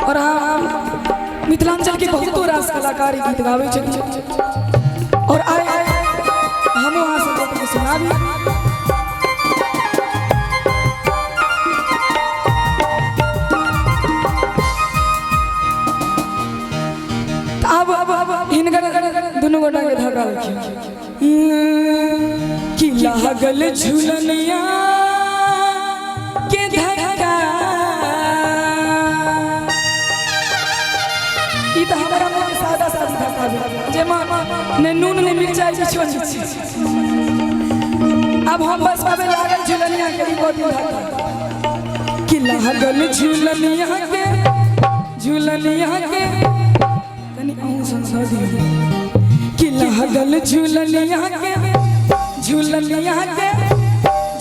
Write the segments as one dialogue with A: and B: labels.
A: और हाँ मिथिलांचल के बहुत रास कलाकार गीत गावे और आए हम वहाँ से सुना भी अब हिनकर दोनों गोटा के धागा कि लागल झुलनिया के धक्का ई त हमरा मन के सादा सादी धक्का जे ने नून ने मिर्चाई के छोड़ अब हम बस पावे लागल झुलनिया के रिकॉर्डिंग धक्का कि लागल झुलनिया के तनी आऊं संसादी कि लागल झुलनिया के झुलनिया के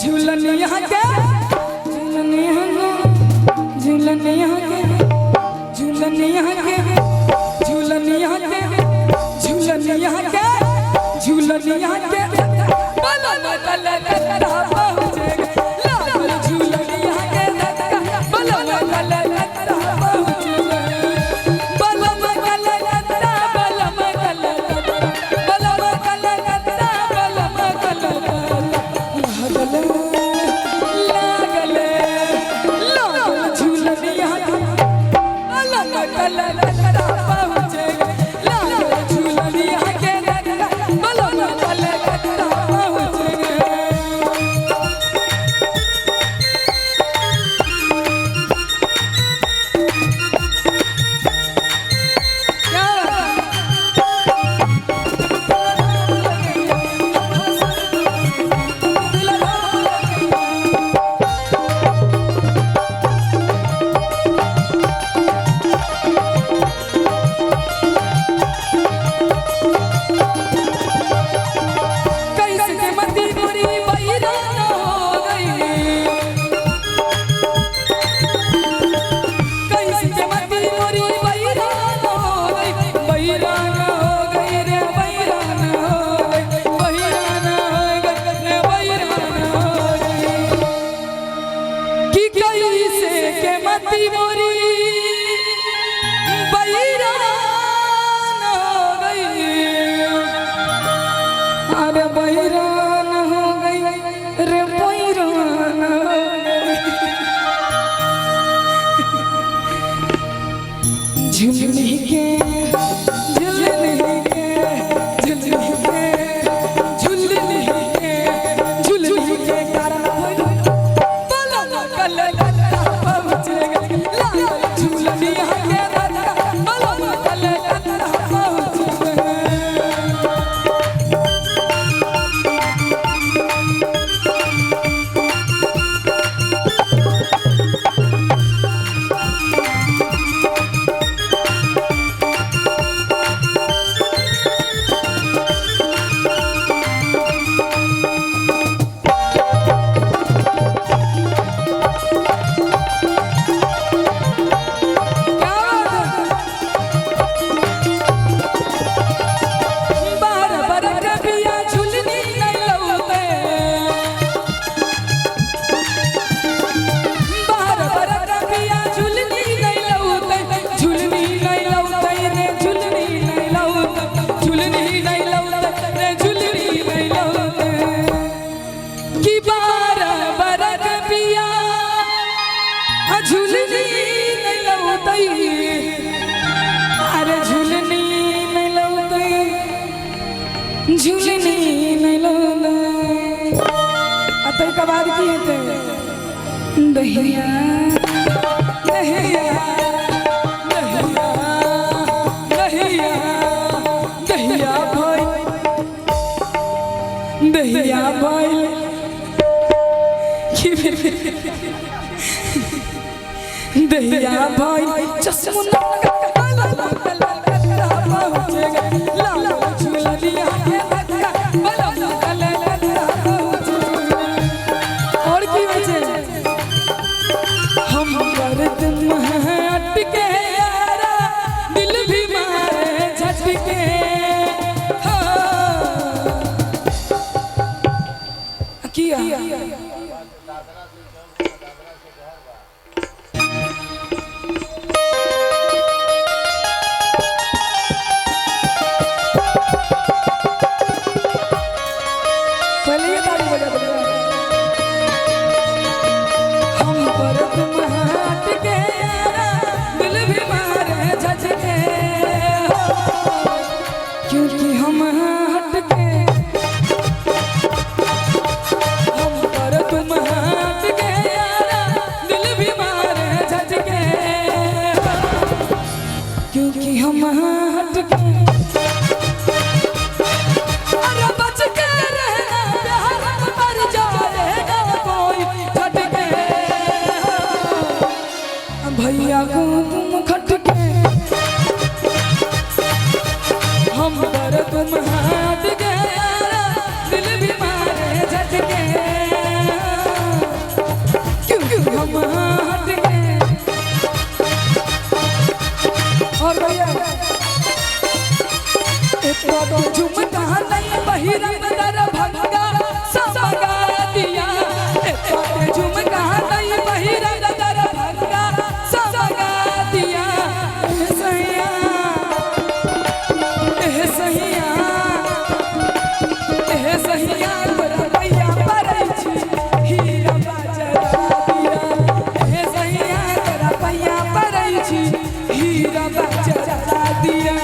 A: झुलनिया के झुलनिया के झुलनिया के झुलनिया के झुलनिया के झुलनिया के झुलनिया के बला बला लता पहुंचे लागल झुलनिया के धक्का बला बला लता पहुंचे बला बला लता बला बला लता बला बला लता बला बला लागल लागल झुलनिया बला बला लता पहुंचे लागल झुलनिया के धक्का बला बला लता पहुंचे अरे बैरान हो गई रे बैरान हो गई झुलनी के झुलनी के झुलनी के झुलनी के झुलनी के कारण बला कल लता पहुंच गई लागल झुलनिया के धक्का बला कल लता पहुंच गई झुलनी नहीं लौला अतः का बाद की है दहिया दहिया दहिया दहिया दहिया भाई दहिया भाई दहिया भाई चश्मा किया क्योंकि हम हटके हम पर तुम हटके यारा दिल भी मारे झटके क्योंकि हम हटके अरे बच के रहना प्यार मर जाएगा कोई झटके भैया को तुम खटके हम पर तुम हाथ गया दिल भी मारे झटके क्योंकि हम हाथ गए और भैया इतना तो झुमका नहीं बहिरंग दर भंगा समगा दिया इतना तो झुमका नहीं बहिरंग दर भंगा समगा दिया सैया सहिया तोरा भैया परै छी हीरा बाजरा दिया हे सहिया तोरा भैया परै छी हीरा बाजरा दिया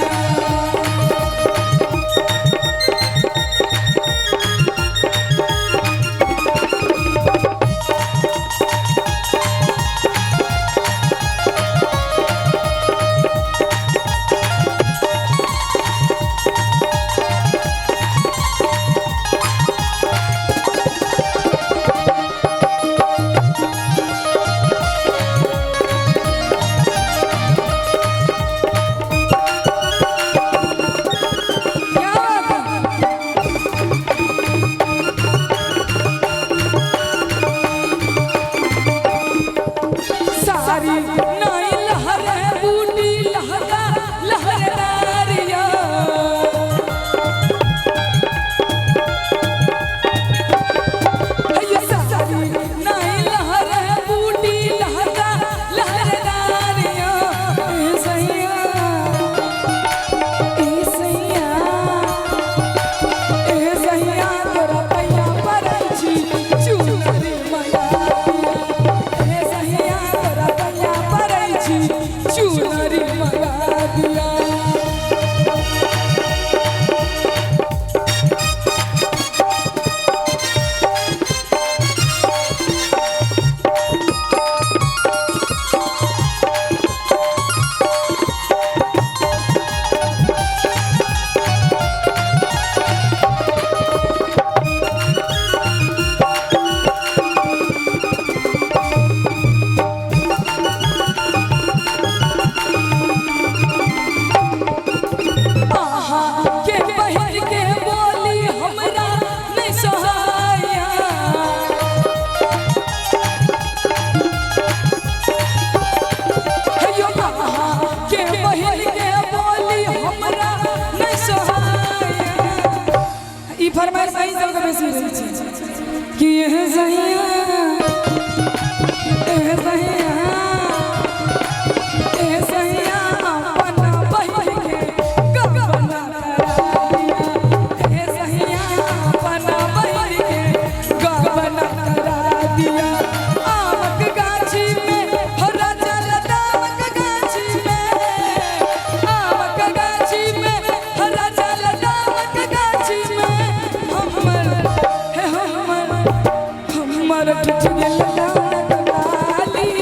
A: फरमाइश सही सबके बेसी रहै छै कि एह सहिया अपन बहिन के गबना करा दिया एह सहिया अपन बहिन के गबना करा दिया आमक गाछी में हरा चल दामक गाछी में आमक गाछी में हरा चल दामक गाछी में हमर टूट गेल गाली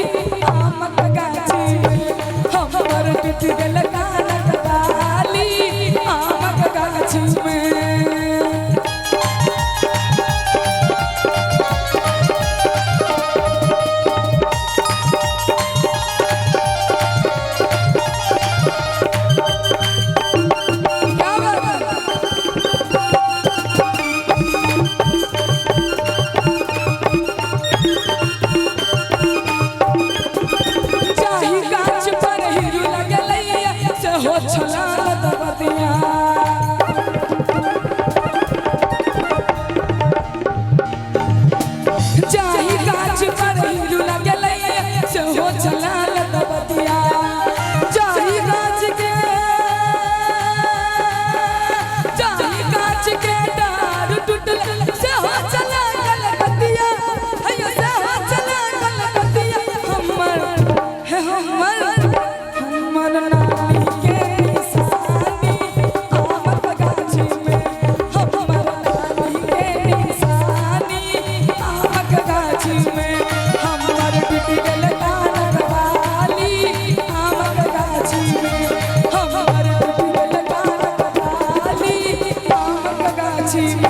A: छी